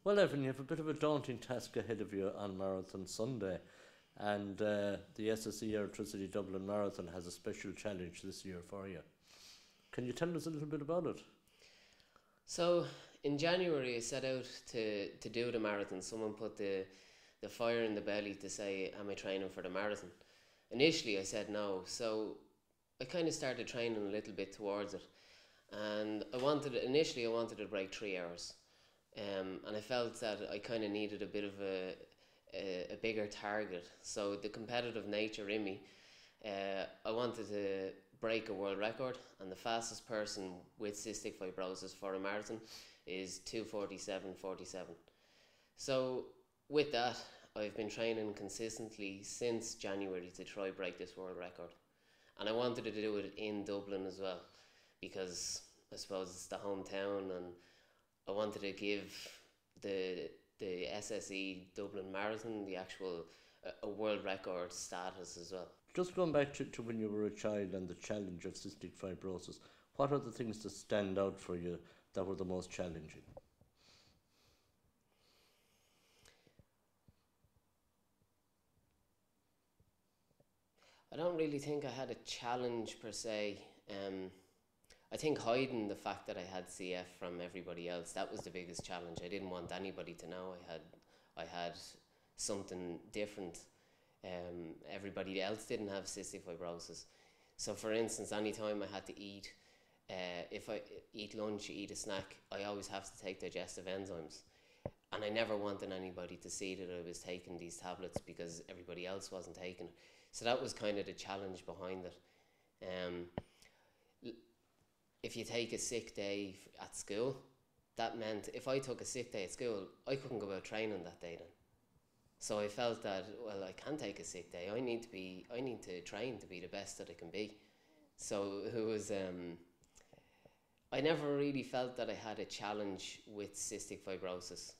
Well, Evan, you have a bit of a daunting task ahead of you on Marathon Sunday, and the SSE Electricity Dublin Marathon has a special challenge this year for you. Can you tell us a little bit about it? So in January I set out to do the marathon. Someone put the fire in the belly to say, am I training for the marathon? Initially I said no, so I kind of started training a little bit towards it. And initially I wanted to break 3 hours. And I felt that I kind of needed a bit of a bigger target. So the competitive nature in me, I wanted to break a world record, and the fastest person with cystic fibrosis for a marathon is 2:47:47. So with that, I've been training consistently since January to try break this world record, and I wanted to do it in Dublin as well, because I suppose it's the hometown, and I wanted to give the SSE Dublin Marathon the actual a world record status as well. Just going back to when you were a child and the challenge of cystic fibrosis, what are the things that stand out for you that were the most challenging? I don't really think I had a challenge per se. I think hiding the fact that I had CF from everybody else, that was the biggest challenge. I didn't want anybody to know I had something different. Everybody else didn't have cystic fibrosis. So for instance, anytime I had to eat, if I eat lunch, eat a snack, I always have to take digestive enzymes. And I never wanted anybody to see that I was taking these tablets because everybody else wasn't taking it. So that was kind of the challenge behind it. If you take a sick day at school, that meant if I took a sick day at school, I couldn't go out training that day then. So I felt that, well, I can't take a sick day. I need to train to be the best that I can be. So it was, I never really felt that I had a challenge with cystic fibrosis.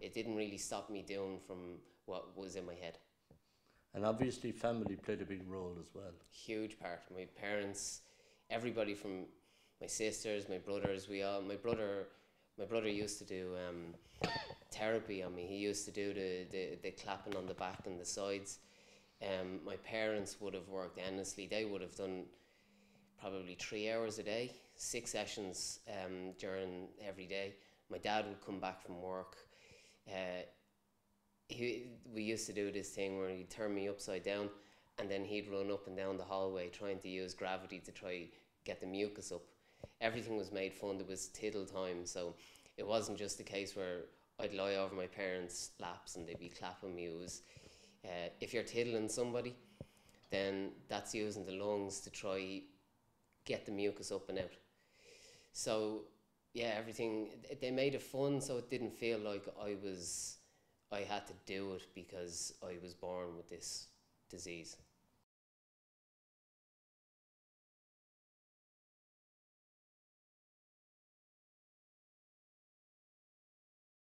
It didn't really stop me doing from what was in my head. And obviously family played a big role as well. Huge part. My parents, everybody from my sisters, my brothers, my brother used to do therapy on me. He used to do the clapping on the back and the sides. My parents would have worked endlessly. They would have done probably 3 hours a day, 6 sessions during every day. My dad would come back from work. We used to do this thing where he'd turn me upside down, and then he'd run up and down the hallway trying to use gravity to try get the mucus up. Everything was made fun. There was tittle time, so it wasn't just a case where I'd lie over my parents' laps and they'd be clapping me. It was, if you're tiddling somebody, then that's using the lungs to try get the mucus up and out. So yeah, everything, they made it fun, so it didn't feel like I had to do it because I was born with this disease.